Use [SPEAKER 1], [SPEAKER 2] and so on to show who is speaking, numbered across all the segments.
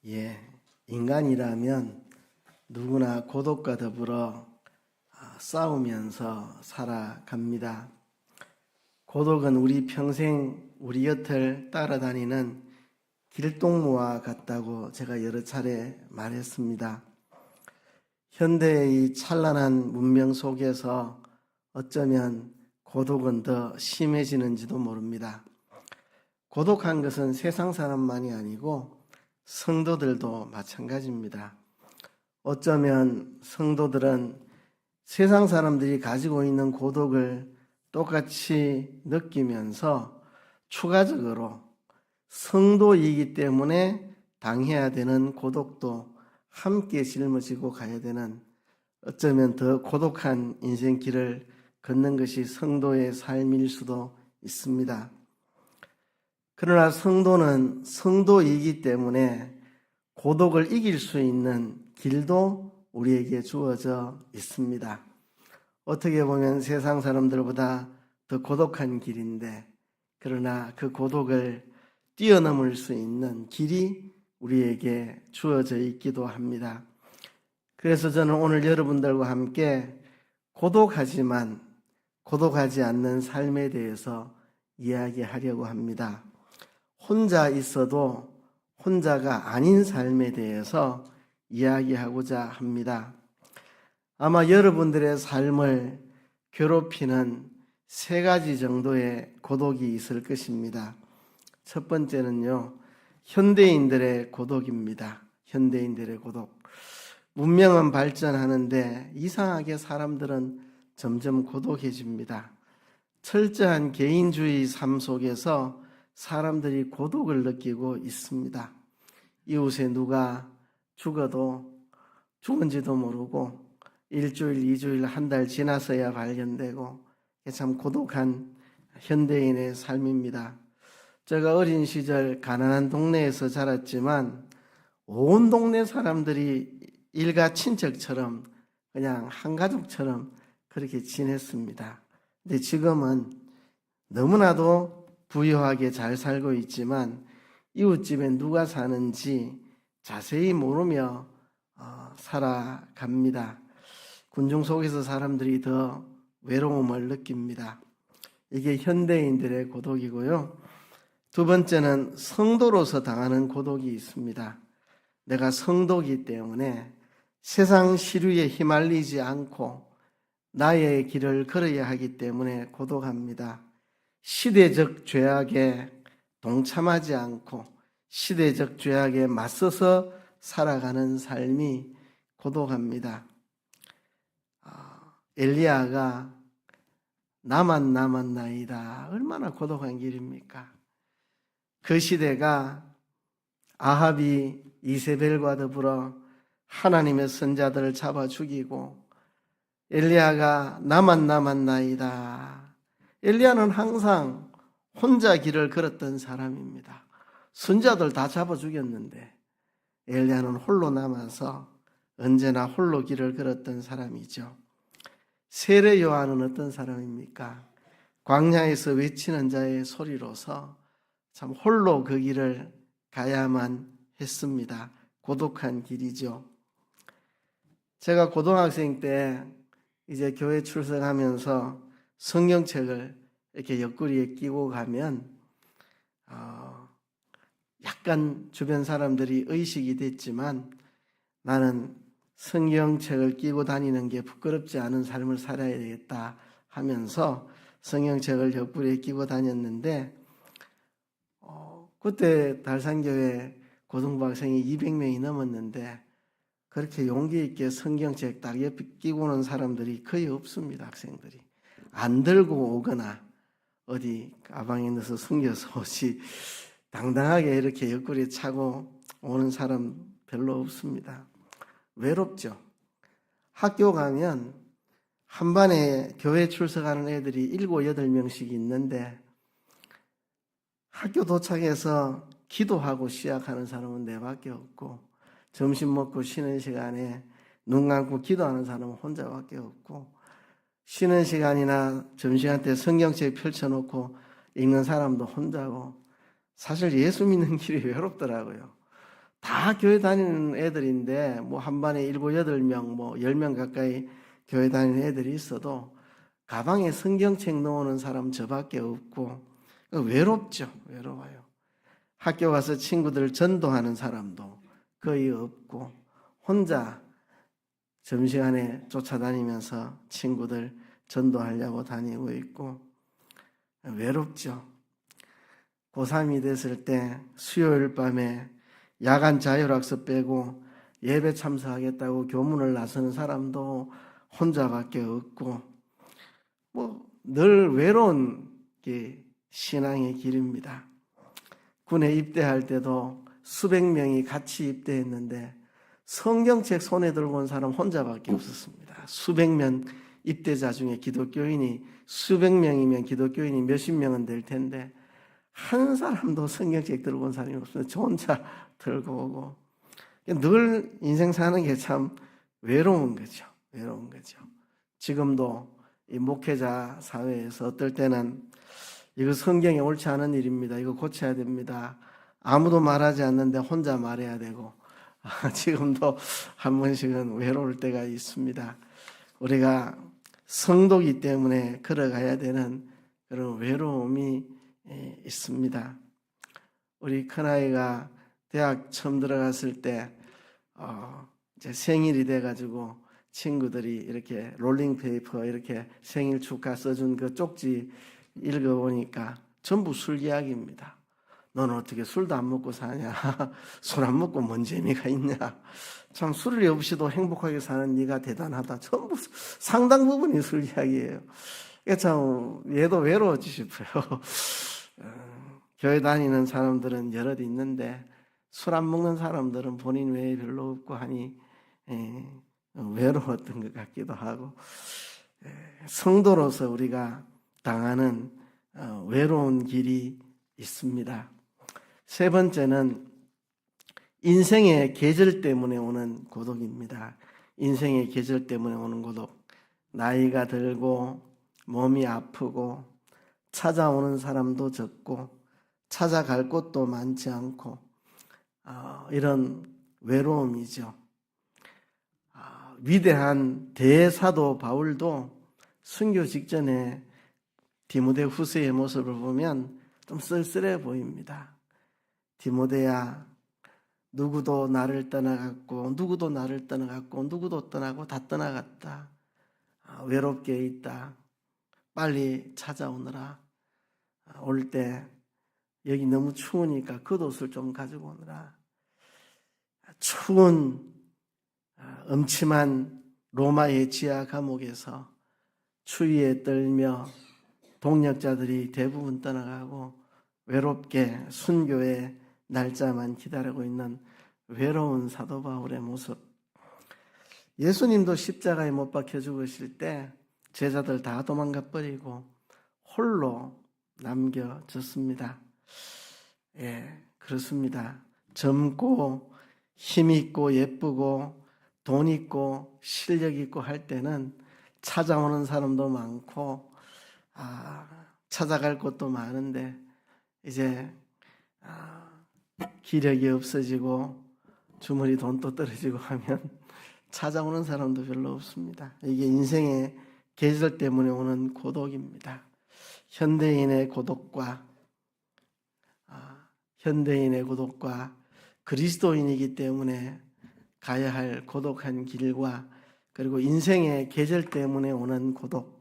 [SPEAKER 1] 예, 인간이라면 누구나 고독과 더불어 싸우면서 살아갑니다. 고독은 우리 평생 우리 곁을 따라다니는 길동무와 같다고 제가 여러 차례 말했습니다. 현대의 찬란한 문명 속에서 어쩌면 고독은 더 심해지는지도 모릅니다. 고독한 것은 세상 사람만이 아니고 성도들도 마찬가지입니다. 어쩌면 성도들은 세상 사람들이 가지고 있는 고독을 똑같이 느끼면서 추가적으로 성도이기 때문에 당해야 되는 고독도 함께 짊어지고 가야 되는, 어쩌면 더 고독한 인생길을 걷는 것이 성도의 삶일 수도 있습니다. 그러나 성도는 성도이기 때문에 고독을 이길 수 있는 길도 우리에게 주어져 있습니다. 어떻게 보면 세상 사람들보다 더 고독한 길인데, 그러나 그 고독을 뛰어넘을 수 있는 길이 우리에게 주어져 있기도 합니다. 그래서 저는 오늘 여러분들과 함께 고독하지만 고독하지 않는 삶에 대해서 이야기하려고 합니다. 혼자 있어도 혼자가 아닌 삶에 대해서 이야기하고자 합니다. 아마 여러분들의 삶을 괴롭히는 3가지 정도의 고독이 있을 것입니다. 첫 번째는요, 현대인들의 고독입니다. 현대인들의 고독. 문명은 발전하는데 이상하게 사람들은 점점 고독해집니다. 철저한 개인주의 삶 속에서 사람들이 고독을 느끼고 있습니다. 이웃에 누가 죽어도 죽은지도 모르고 일주일, 2주일, 한 달 지나서야 발견되고, 참 고독한 현대인의 삶입니다. 제가 어린 시절 가난한 동네에서 자랐지만 온 동네 사람들이 일가 친척처럼 그냥 한 가족처럼 그렇게 지냈습니다. 근데 지금은 너무나도 부유하게 잘 살고 있지만 이웃집에 누가 사는지 자세히 모르며 살아갑니다. 군중 속에서 사람들이 더 외로움을 느낍니다. 이게 현대인들의 고독이고요. 두 번째는 성도로서 당하는 고독이 있습니다. 내가 성도이기 때문에 세상 시류에 휘말리지 않고 나의 길을 걸어야 하기 때문에 고독합니다. 시대적 죄악에 동참하지 않고 시대적 죄악에 맞서서 살아가는 삶이 고독합니다. 엘리야가 나만 남았나이다. 얼마나 고독한 길입니까? 그 시대가 아합이 이세벨과 더불어 하나님의 선자들을 잡아 죽이고, 엘리야가 나만 남았나이다. 엘리야는 항상 혼자 길을 걸었던 사람입니다. 선자들 다 잡아 죽였는데 엘리야는 홀로 남아서 언제나 홀로 길을 걸었던 사람이죠. 세례 요한은 어떤 사람입니까? 광야에서 외치는 자의 소리로서 참 홀로 그 길을 가야만 했습니다. 고독한 길이죠. 제가 고등학생 때 이제 교회 출석하면서 성경책을 이렇게 옆구리에 끼고 가면 약간 주변 사람들이 의식이 됐지만 나는 성경책을 끼고 다니는 게 부끄럽지 않은 삶을 살아야 되겠다 하면서 성경책을 옆구리에 끼고 다녔는데, 그때 달산교회 고등부 학생이 200명이 넘었는데 그렇게 용기 있게 성경책 딱 옆에 끼고 오는 사람들이 거의 없습니다. 학생들이 안 들고 오거나 어디 가방에 넣어서 숨겨서 오지 당당하게 이렇게 옆구리에 차고 오는 사람 별로 없습니다. 외롭죠. 학교 가면 한 반에 교회 출석하는 애들이 7, 8명씩 있는데 학교 도착해서 기도하고 시작하는 사람은 내밖에 없고, 점심 먹고 쉬는 시간에 눈 감고 기도하는 사람은 혼자밖에 없고, 쉬는 시간이나 점심시간 때 성경책 펼쳐놓고 읽는 사람도 혼자고, 사실 예수 믿는 길이 외롭더라고요. 다 교회 다니는 애들인데 뭐 한 반에 7, 8명, 뭐 10명 가까이 교회 다니는 애들이 있어도 가방에 성경책 넣어오는 사람 저밖에 없고 외롭죠. 외로워요. 학교 가서 친구들 전도하는 사람도 거의 없고 혼자 점심시간에 쫓아다니면서 친구들 전도하려고 다니고 있고 외롭죠. 고3이 됐을 때 수요일 밤에 야간 자율학습 빼고 예배 참석하겠다고 교문을 나서는 사람도 혼자밖에 없고 뭐 늘 외로운 게 신앙의 길입니다. 군에 입대할 때도 수백 명이 같이 입대했는데 성경책 손에 들고 온 사람 혼자밖에 없었습니다. 수백 명 입대자 중에 기독교인이 수백 명이면 기독교인이 몇십 명은 될 텐데 한 사람도 성경책 들고 온 사람이 없어요. 저 혼자 들고 오고 늘 인생 사는 게 참 외로운 거죠. 외로운 거죠. 지금도 이 목회자 사회에서 어떨 때는 이거 성경에 옳지 않은 일입니다. 이거 고쳐야 됩니다. 아무도 말하지 않는데 혼자 말해야 되고 지금도 한 번씩은 외로울 때가 있습니다. 우리가 성도기 때문에 걸어가야 되는 그런 외로움이 있습니다. 우리 큰아이가 대학 처음 들어갔을 때 이제 생일이 돼가지고 친구들이 이렇게 롤링페이퍼 이렇게 생일 축하 써준 그 쪽지 읽어보니까 전부 술 이야기입니다. 너는 어떻게 술도 안 먹고 사냐? 술 안 먹고 뭔 재미가 있냐? 참 술이 없이도 행복하게 사는 네가 대단하다. 전부 상당 부분이 술 이야기예요. 그러니까 참 얘도 외로워지 싶어요. 교회 다니는 사람들은 여럿 있는데 술 안 먹는 사람들은 본인 외에 별로 없고 하니 외로웠던 것 같기도 하고 성도로서 우리가 당하는 외로운 길이 있습니다. 세 번째는 인생의 계절 때문에 오는 고독입니다. 인생의 계절 때문에 오는 고독. 나이가 들고 몸이 아프고 찾아오는 사람도 적고 찾아갈 곳도 많지 않고 이런 외로움이죠. 위대한 대사도 바울도 순교 직전에 디모데 후서의 모습을 보면 좀 쓸쓸해 보입니다. 디모데야, 누구도 나를 떠나갔고 누구도 나를 떠나갔고 누구도 떠나고 다 떠나갔다. 외롭게 있다. 빨리 찾아오느라. 올 때 여기 너무 추우니까 겉옷을 좀 가지고 오느라. 추운 음침한 로마의 지하 감옥에서 추위에 떨며 동역자들이 대부분 떠나가고 외롭게 순교의 날짜만 기다리고 있는 외로운 사도 바울의 모습. 예수님도 십자가에 못 박혀 죽으실 때 제자들 다 도망가 버리고 홀로 남겨졌습니다. 그렇습니다. 젊고 힘 있고 예쁘고 돈 있고 실력 있고 할 때는 찾아오는 사람도 많고 찾아갈 곳도 많은데 이제 기력이 없어지고 주머니 돈도 떨어지고 하면 찾아오는 사람도 별로 없습니다. 이게 인생의 계절 때문에 오는 고독입니다. 현대인의 고독과 그리스도인이기 때문에 가야 할 고독한 길과 그리고 인생의 계절 때문에 오는 고독.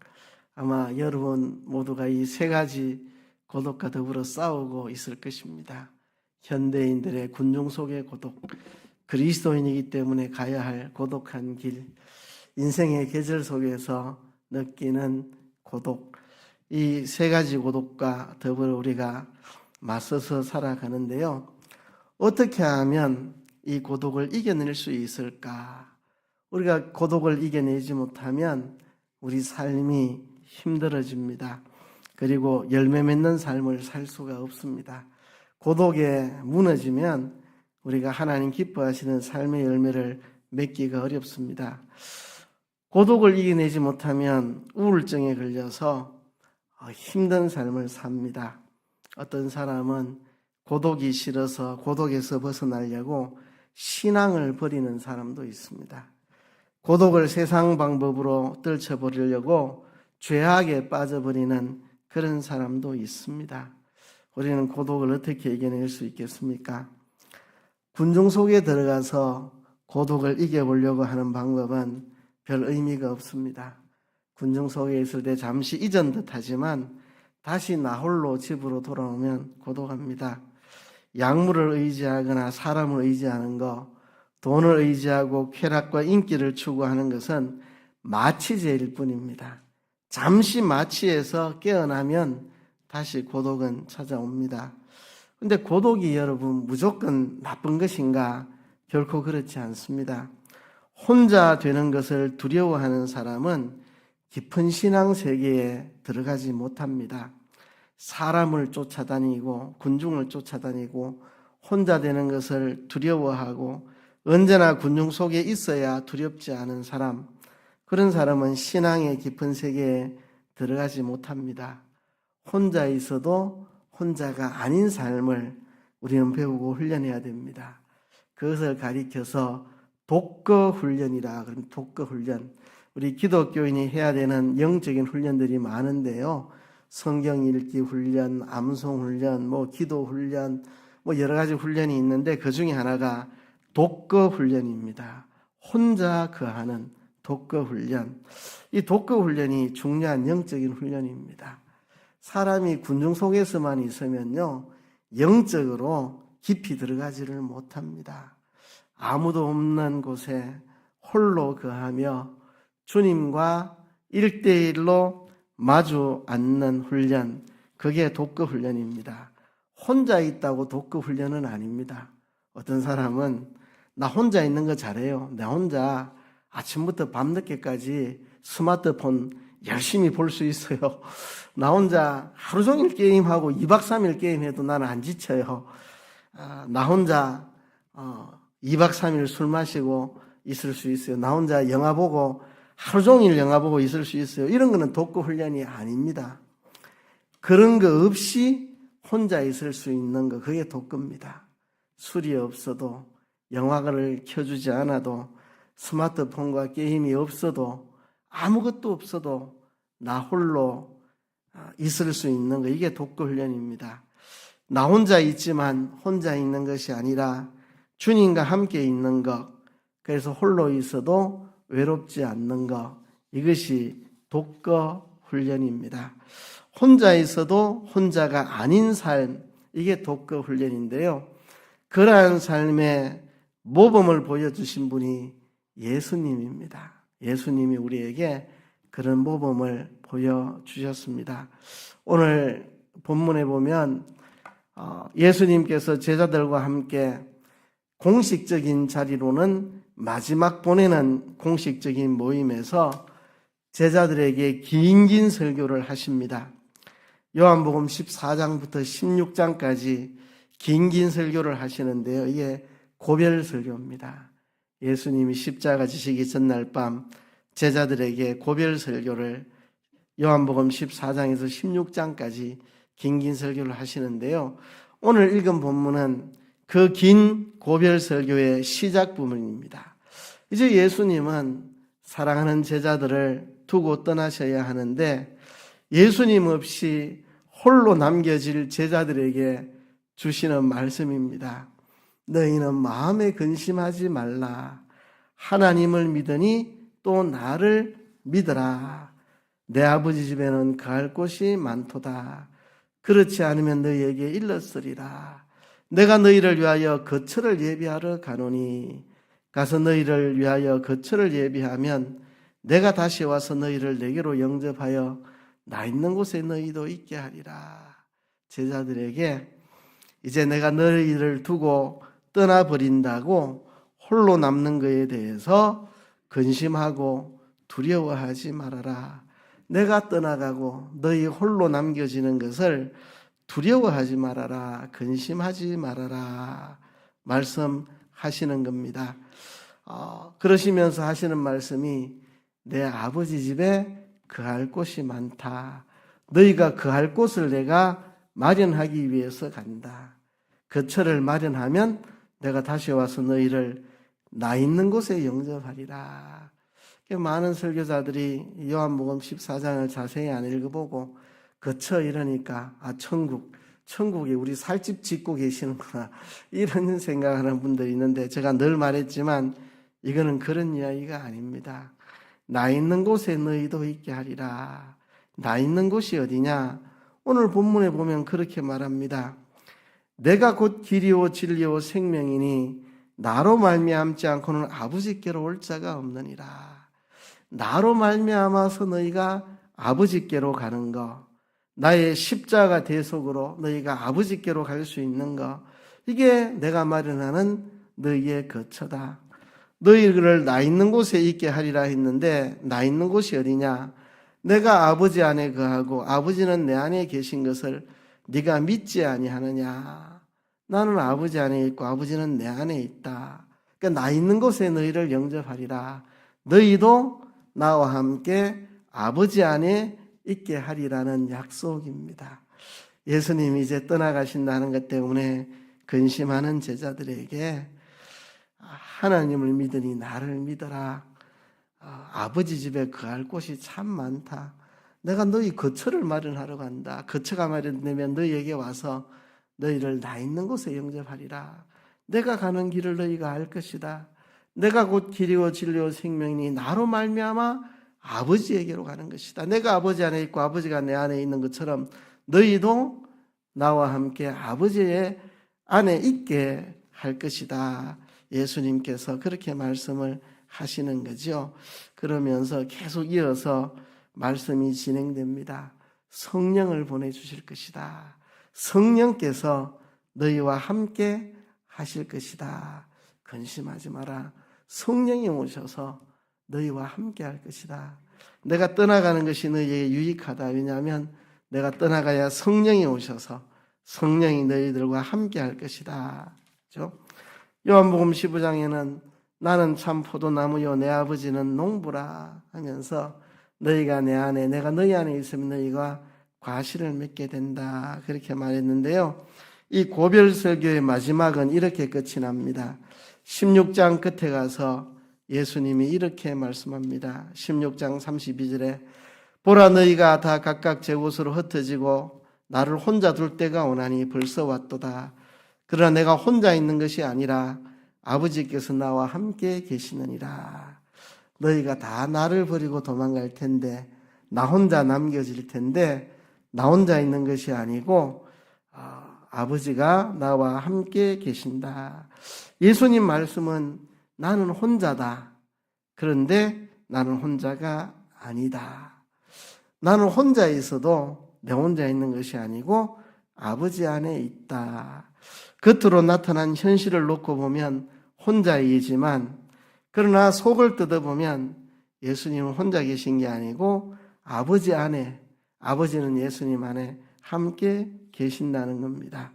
[SPEAKER 1] 아마 여러분 모두가 이 세 가지 고독과 더불어 싸우고 있을 것입니다. 현대인들의 군중 속의 고독, 그리스도인이기 때문에 가야 할 고독한 길, 인생의 계절 속에서 느끼는 고독. 이 세 가지 고독과 더불어 우리가 맞서서 살아가는데요. 어떻게 하면 이 고독을 이겨낼 수 있을까? 우리가 고독을 이겨내지 못하면 우리 삶이 힘들어집니다. 그리고 열매 맺는 삶을 살 수가 없습니다. 고독에 무너지면 우리가 하나님 기뻐하시는 삶의 열매를 맺기가 어렵습니다. 고독을 이겨내지 못하면 우울증에 걸려서 힘든 삶을 삽니다. 어떤 사람은 고독이 싫어서 고독에서 벗어나려고 신앙을 버리는 사람도 있습니다. 고독을 세상 방법으로 떨쳐버리려고 죄악에 빠져버리는 그런 사람도 있습니다. 우리는 고독을 어떻게 이겨낼 수 있겠습니까? 군중 속에 들어가서 고독을 이겨보려고 하는 방법은 별 의미가 없습니다. 군중 속에 있을 때 잠시 잊은 듯 하지만 다시 나 홀로 집으로 돌아오면 고독합니다. 약물을 의지하거나 사람을 의지하는 것, 돈을 의지하고 쾌락과 인기를 추구하는 것은 마취제일 뿐입니다. 잠시 마취해서 깨어나면 다시 고독은 찾아옵니다. 근데 고독이 여러분 무조건 나쁜 것인가? 결코 그렇지 않습니다. 혼자 되는 것을 두려워하는 사람은 깊은 신앙 세계에 들어가지 못합니다. 사람을 쫓아다니고 군중을 쫓아다니고 혼자 되는 것을 두려워하고 언제나 군중 속에 있어야 두렵지 않은 사람, 그런 사람은 신앙의 깊은 세계에 들어가지 못합니다. 혼자 있어도 혼자가 아닌 삶을 우리는 배우고 훈련해야 됩니다. 그것을 가리켜서 독거 훈련이라 그러면 독거 훈련. 우리 기독교인이 해야 되는 영적인 훈련들이 많은데요. 성경 읽기 훈련, 암송 훈련, 기도 훈련, 여러 가지 훈련이 있는데 그 중에 하나가 독거 훈련입니다. 혼자 거하는 독거 훈련. 이 독거 훈련이 중요한 영적인 훈련입니다. 사람이 군중 속에서만 있으면요, 영적으로 깊이 들어가지를 못합니다. 아무도 없는 곳에 홀로 거하며 주님과 1대1로 마주 앉는 훈련, 그게 독거 훈련입니다. 혼자 있다고 독거 훈련은 아닙니다. 어떤 사람은 나 혼자 있는 거 잘해요. 나 혼자 아침부터 밤늦게까지 스마트폰 열심히 볼 수 있어요. 나 혼자 하루 종일 게임하고 2박 3일 게임해도 나는 안 지쳐요. 나 혼자 2박 3일 술 마시고 있을 수 있어요. 나 혼자 영화 보고 하루 종일 영화 보고 있을 수 있어요. 이런 거는 독거 훈련이 아닙니다. 그런 거 없이 혼자 있을 수 있는 거, 그게 독거입니다. 술이 없어도, 영화를 켜주지 않아도, 스마트폰과 게임이 없어도, 아무것도 없어도 나 홀로 있을 수 있는 거, 이게 독거 훈련입니다. 나 혼자 있지만 혼자 있는 것이 아니라 주님과 함께 있는 것, 그래서 홀로 있어도 외롭지 않는 것, 이것이 독거 훈련입니다. 혼자 있어도 혼자가 아닌 삶, 이게 독거 훈련인데요. 그러한 삶의 모범을 보여주신 분이 예수님입니다. 예수님이 우리에게 그런 모범을 보여주셨습니다. 오늘 본문에 보면 예수님께서 제자들과 함께 공식적인 자리로는 마지막 보내는 공식적인 모임에서 제자들에게 긴 설교를 하십니다. 요한복음 14장부터 16장까지 긴 설교를 하시는데요. 이게 고별 설교입니다. 예수님이 십자가 지시기 전날 밤 제자들에게 고별 설교를 요한복음 14장에서 16장까지 긴 설교를 하시는데요. 오늘 읽은 본문은 그 긴 고별 설교의 시작 부분입니다. 이제 예수님은 사랑하는 제자들을 두고 떠나셔야 하는데 예수님 없이 홀로 남겨질 제자들에게 주시는 말씀입니다. 너희는 마음에 근심하지 말라. 하나님을 믿으니 또 나를 믿으라. 내 아버지 집에는 거할 곳이 많도다. 그렇지 않으면 너희에게 일렀으리라. 내가 너희를 위하여 거처를 예비하러 가노니 가서 너희를 위하여 거처를 예비하면 내가 다시 와서 너희를 내게로 영접하여 나 있는 곳에 너희도 있게 하리라. 제자들에게 이제 내가 너희를 두고 떠나버린다고 홀로 남는 것에 대해서 근심하고 두려워하지 말아라. 내가 떠나가고 너희 홀로 남겨지는 것을 두려워하지 말아라. 근심하지 말아라. 말씀하시는 겁니다. 그러시면서 하시는 말씀이 내 아버지 집에 거할 곳이 많다. 너희가 거할 곳을 내가 마련하기 위해서 간다. 거처를 마련하면 내가 다시 와서 너희를 나 있는 곳에 영접하리라. 많은 설교자들이 요한복음 14장을 자세히 안 읽어보고 거쳐 이러니까 천국에 우리 살집 짓고 계시는구나 이런 생각하는 분들이 있는데, 제가 늘 말했지만 이거는 그런 이야기가 아닙니다. 나 있는 곳에 너희도 있게 하리라. 나 있는 곳이 어디냐? 오늘 본문에 보면 그렇게 말합니다. 내가 곧 길이요 진리요 생명이니 나로 말미암지 않고는 아버지께로 올 자가 없느니라. 나로 말미암아서 너희가 아버지께로 가는 거, 나의 십자가 대속으로 너희가 아버지께로 갈 수 있는 거, 이게 내가 마련하는 너희의 거처다. 너희를 나 있는 곳에 있게 하리라 했는데, 나 있는 곳이 어디냐? 내가 아버지 안에 거하고 아버지는 내 안에 계신 것을 네가 믿지 아니하느냐? 나는 아버지 안에 있고 아버지는 내 안에 있다. 그러니까 나 있는 곳에 너희를 영접하리라. 너희도 나와 함께 아버지 안에 있게 하리라는 약속입니다. 예수님이 이제 떠나가신다는 것 때문에 근심하는 제자들에게 하나님을 믿으니 나를 믿어라. 아버지 집에 거할 곳이 참 많다. 내가 너희 거처를 마련하러 간다. 거처가 마련되면 너희에게 와서 너희를 나 있는 곳에 영접하리라. 내가 가는 길을 너희가 알 것이다. 내가 곧 길이요 진리요 생명이니 나로 말미암아 아버지에게로 가는 것이다. 내가 아버지 안에 있고 아버지가 내 안에 있는 것처럼 너희도 나와 함께 아버지의 안에 있게 할 것이다. 예수님께서 그렇게 말씀을 하시는 거죠. 그러면서 계속 이어서 말씀이 진행됩니다. 성령을 보내주실 것이다. 성령께서 너희와 함께 하실 것이다. 근심하지 마라. 성령이 오셔서 너희와 함께 할 것이다. 내가 떠나가는 것이 너희에게 유익하다. 왜냐하면 내가 떠나가야 성령이 오셔서 성령이 너희들과 함께 할 것이다. 그렇죠? 요한복음 15장에는 나는 참 포도나무요 내 아버지는 농부라 하면서 너희가 내 안에 내가 너희 안에 있으면 너희가 과실을 맺게 된다. 그렇게 말했는데요. 이 고별설교의 마지막은 이렇게 끝이 납니다. 16장 끝에 가서 예수님이 이렇게 말씀합니다. 16장 32절에 보라 너희가 다 각각 제 곳으로 흩어지고 나를 혼자 둘 때가 오나니 벌써 왔도다. 그러나 내가 혼자 있는 것이 아니라 아버지께서 나와 함께 계시느니라. 너희가 다 나를 버리고 도망갈 텐데 나 혼자 남겨질 텐데 나 혼자 있는 것이 아니고 아버지가 나와 함께 계신다. 예수님 말씀은 나는 혼자다. 그런데 나는 혼자가 아니다. 나는 혼자 있어도 내 혼자 있는 것이 아니고 아버지 안에 있다. 겉으로 나타난 현실을 놓고 보면 혼자이지만 그러나 속을 뜯어보면 예수님은 혼자 계신 게 아니고 아버지 안에, 아버지는 예수님 안에 함께 계신다는 겁니다.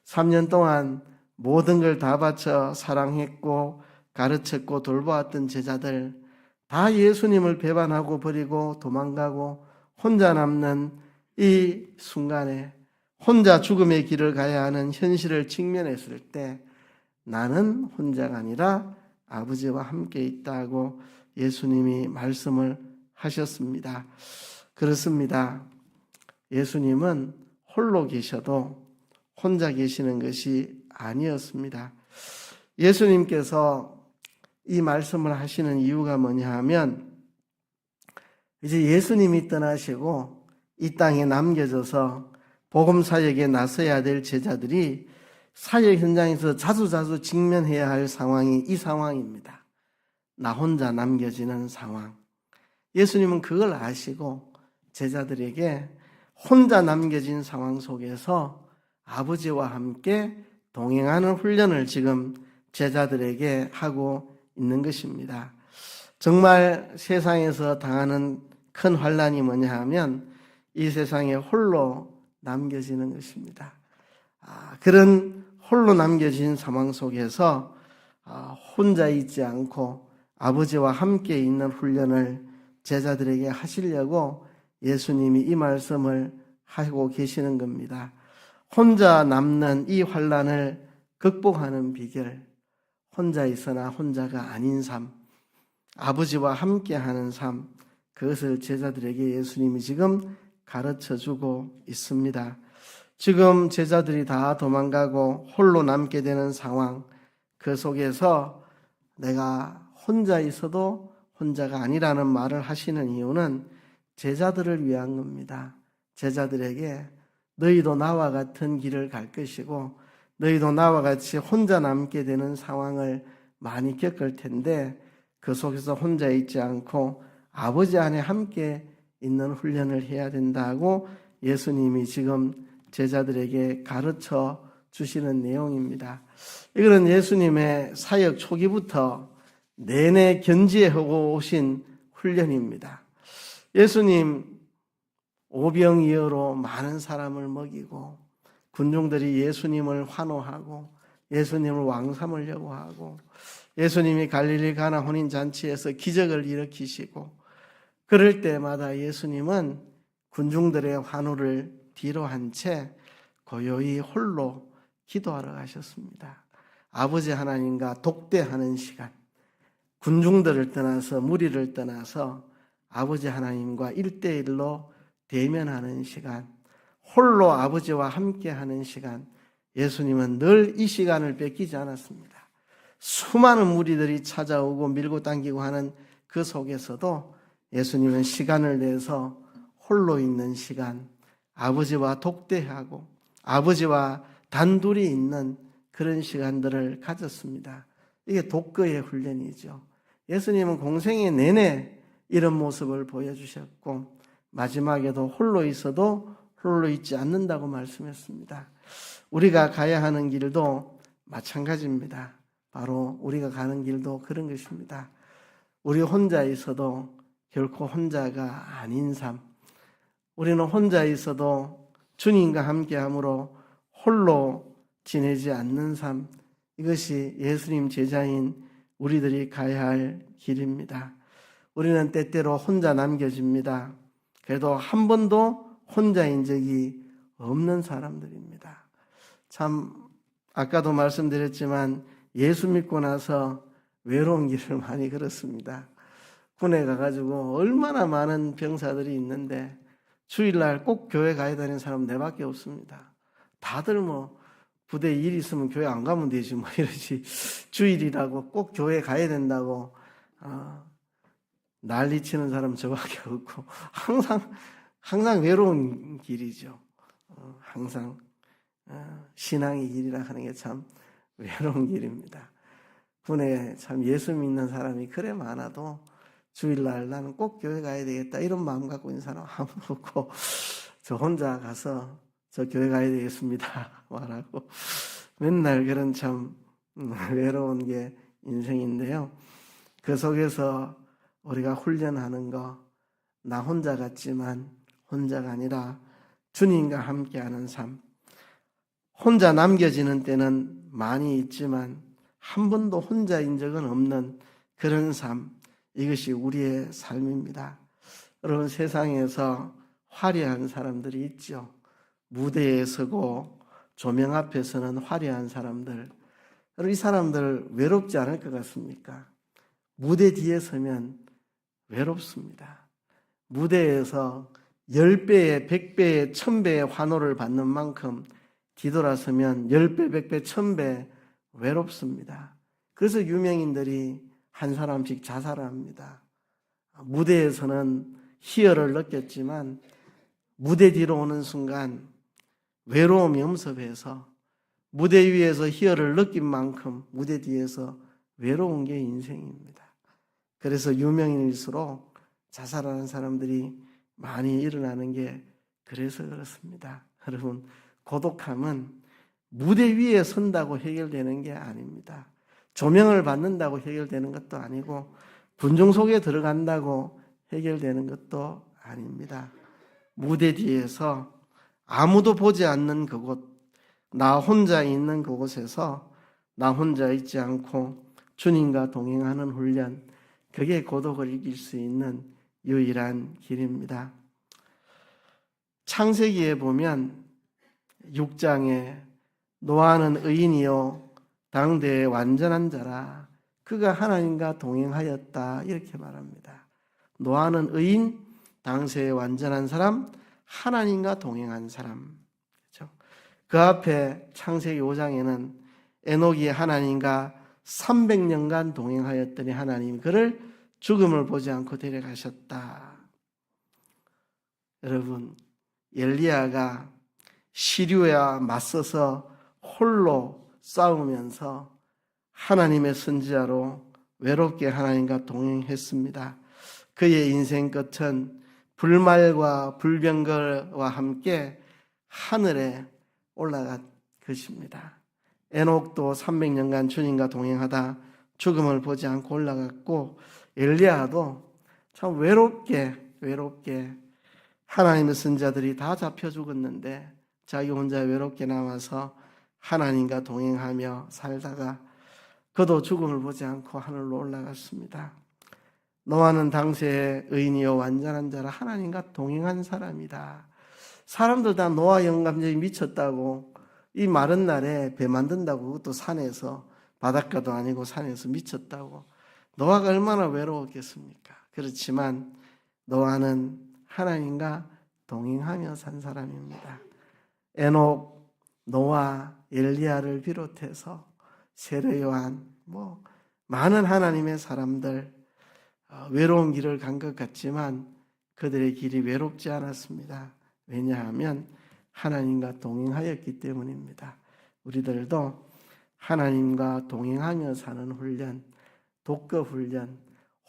[SPEAKER 1] 3년 동안 모든 걸 다 바쳐 사랑했고 가르쳤고 돌보았던 제자들 다 예수님을 배반하고 버리고 도망가고 혼자 남는 이 순간에 혼자 죽음의 길을 가야 하는 현실을 직면했을 때 나는 혼자가 아니라 아버지와 함께 있다고 예수님이 말씀을 하셨습니다. 그렇습니다. 예수님은 홀로 계셔도 혼자 계시는 것이 아니었습니다. 예수님께서 이 말씀을 하시는 이유가 뭐냐 하면 이제 예수님이 떠나시고 이 땅에 남겨져서 복음 사역에 나서야 될 제자들이 사역 현장에서 자주 직면해야 할 상황이 이 상황입니다. 나 혼자 남겨지는 상황. 예수님은 그걸 아시고 제자들에게 혼자 남겨진 상황 속에서 아버지와 함께 동행하는 훈련을 지금 제자들에게 하고 있는 것입니다. 정말 세상에서 당하는 큰 환난이 뭐냐 하면 이 세상에 홀로 남겨지는 것입니다. 그런 홀로 남겨진 상황 속에서 혼자 있지 않고 아버지와 함께 있는 훈련을 제자들에게 하시려고 예수님이 이 말씀을 하고 계시는 겁니다. 혼자 남는 이 환난을 극복하는 비결, 혼자 있으나 혼자가 아닌 삶, 아버지와 함께하는 삶, 그것을 제자들에게 예수님이 지금 가르쳐주고 있습니다. 지금 제자들이 다 도망가고 홀로 남게 되는 상황, 그 속에서 내가 혼자 있어도 혼자가 아니라는 말을 하시는 이유는 제자들을 위한 겁니다. 제자들에게 너희도 나와 같은 길을 갈 것이고 너희도 나와 같이 혼자 남게 되는 상황을 많이 겪을 텐데 그 속에서 혼자 있지 않고 아버지 안에 함께 있는 훈련을 해야 된다고 예수님이 지금 제자들에게 가르쳐 주시는 내용입니다. 이거는 예수님의 사역 초기부터 내내 견지하고 오신 훈련입니다. 예수님 오병이어로 많은 사람을 먹이고 군중들이 예수님을 환호하고 예수님을 왕 삼으려고 하고 예수님이 갈릴리 가나 혼인잔치에서 기적을 일으키시고 그럴 때마다 예수님은 군중들의 환호를 뒤로 한 채 고요히 홀로 기도하러 가셨습니다. 아버지 하나님과 독대하는 시간, 군중들을 떠나서 무리를 떠나서 아버지 하나님과 1대1로 대면하는 시간, 홀로 아버지와 함께하는 시간, 예수님은 늘 이 시간을 뺏기지 않았습니다. 수많은 무리들이 찾아오고 밀고 당기고 하는 그 속에서도 예수님은 시간을 내서 홀로 있는 시간, 아버지와 독대하고 아버지와 단둘이 있는 그런 시간들을 가졌습니다. 이게 독거의 훈련이죠. 예수님은 공생의 내내 이런 모습을 보여주셨고 마지막에도 홀로 있어도 홀로 있지 않는다고 말씀했습니다. 우리가 가야 하는 길도 마찬가지입니다. 바로 우리가 가는 길도 그런 것입니다. 우리 혼자 있어도 결코 혼자가 아닌 삶, 우리는 혼자 있어도 주님과 함께함으로 홀로 지내지 않는 삶, 이것이 예수님 제자인 우리들이 가야 할 길입니다. 우리는 때때로 혼자 남겨집니다. 그래도 한 번도 혼자인 적이 없는 사람들입니다. 참 아까도 말씀드렸지만 예수 믿고 나서 외로운 길을 많이 걸었습니다. 군에 가가지고 얼마나 많은 병사들이 있는데 주일날 꼭 교회 가야 되는 사람 내밖에 없습니다. 다들 뭐 부대 일 있으면 교회 안 가면 되지 뭐 이러지, 주일이라고 꼭 교회 가야 된다고 난리치는 사람 저밖에 없고 항상 외로운 길이죠. 항상 신앙의 길이라 하는 게 참 외로운 길입니다. 군에 참 예수 믿는 사람이 그래 많아도 주일날 나는 꼭 교회 가야 되겠다 이런 마음 갖고 있는 사람 아무도 없고 저 혼자 가서 저 교회 가야 되겠습니다 말하고 맨날 그런 참 외로운 게 인생인데요. 그 속에서 우리가 훈련하는 거, 나 혼자 같지만 혼자가 아니라 주님과 함께하는 삶, 혼자 남겨지는 때는 많이 있지만 한 번도 혼자인 적은 없는 그런 삶, 이것이 우리의 삶입니다. 여러분, 세상에서 화려한 사람들이 있죠. 무대에 서고 조명 앞에서는 화려한 사람들, 여러분, 이 사람들 외롭지 않을 것 같습니까? 무대 뒤에 서면 외롭습니다. 무대에서 10배의 100배의 1000배의 환호를 받는 만큼 뒤돌아서면 10배, 100배, 1000배 외롭습니다. 그래서 유명인들이 한 사람씩 자살을 합니다. 무대에서는 희열을 느꼈지만 무대 뒤로 오는 순간 외로움이 엄습해서 무대 위에서 희열을 느낀 만큼 무대 뒤에서 외로운 게 인생입니다. 그래서 유명인일수록 자살하는 사람들이 많이 일어나는 게 그래서 그렇습니다. 여러분, 고독함은 무대 위에 선다고 해결되는 게 아닙니다. 조명을 받는다고 해결되는 것도 아니고 군중 속에 들어간다고 해결되는 것도 아닙니다. 무대 뒤에서 아무도 보지 않는 그곳, 나 혼자 있는 그곳에서 나 혼자 있지 않고 주님과 동행하는 훈련, 그게 고독을 이길 수 있는 유일한 길입니다. 창세기에 보면 6장에 노아는 의인이요 당대의 완전한 자라. 그가 하나님과 동행하였다. 이렇게 말합니다. 노아는 의인, 당세의 완전한 사람, 하나님과 동행한 사람. 그렇죠? 그 앞에 창세기 5장에는 에녹이 하나님과 300년간 동행하였더니 하나님이 그를 죽음을 보지 않고 데려가셨다. 여러분, 엘리야가 시류와 맞서서 홀로 싸우면서 하나님의 선지자로 외롭게 하나님과 동행했습니다. 그의 인생 끝은 불말과 불병거와 함께 하늘에 올라간 것입니다. 에녹도 300년간 주님과 동행하다 죽음을 보지 않고 올라갔고, 엘리야도 참 외롭게 하나님의 선지자들이 다 잡혀 죽었는데 자기 혼자 외롭게 남아서 하나님과 동행하며 살다가 그도 죽음을 보지 않고 하늘로 올라갔습니다. 노아는 당시의 의인이요 완전한 자라 하나님과 동행한 사람이다. 사람들 다 노아 영감쟁이 미쳤다고, 이 마른 날에 배 만든다고, 그것도 산에서, 바닷가도 아니고 산에서 미쳤다고. 노아가 얼마나 외로웠겠습니까? 그렇지만 노아는 하나님과 동행하며 산 사람입니다. 에녹, 노아, 엘리야를 비롯해서 세례 요한, 많은 하나님의 사람들 외로운 길을 간 것 같지만 그들의 길이 외롭지 않았습니다. 왜냐하면 하나님과 동행하였기 때문입니다. 우리들도 하나님과 동행하며 사는 훈련, 독거 훈련,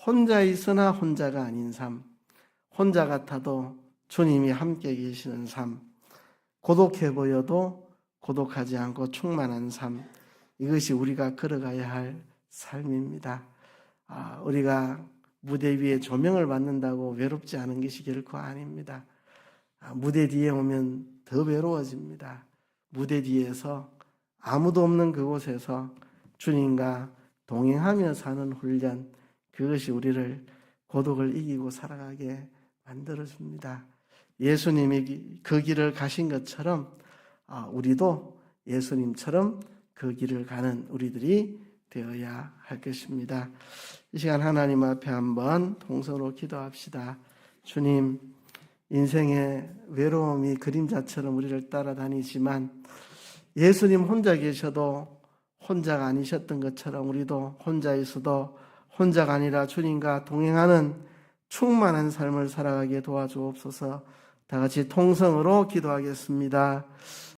[SPEAKER 1] 혼자 있으나 혼자가 아닌 삶, 혼자 같아도 주님이 함께 계시는 삶, 고독해 보여도 고독하지 않고 충만한 삶, 이것이 우리가 걸어가야 할 삶입니다. 우리가 무대 위에 조명을 받는다고 외롭지 않은 것이 결코 아닙니다. 무대 뒤에 오면 더 외로워집니다. 무대 뒤에서 아무도 없는 그곳에서 주님과 동행하며 사는 훈련, 그것이 우리를 고독을 이기고 살아가게 만들어줍니다. 예수님이 그 길을 가신 것처럼 우리도 예수님처럼 그 길을 가는 우리들이 되어야 할 것입니다. 이 시간 하나님 앞에 한번 통성으로 기도합시다. 주님, 인생의 외로움이 그림자처럼 우리를 따라다니지만 예수님 혼자 계셔도 혼자가 아니셨던 것처럼 우리도 혼자 있어도 혼자가 아니라 주님과 동행하는 충만한 삶을 살아가게 도와주옵소서. 다 같이 통성으로 기도하겠습니다.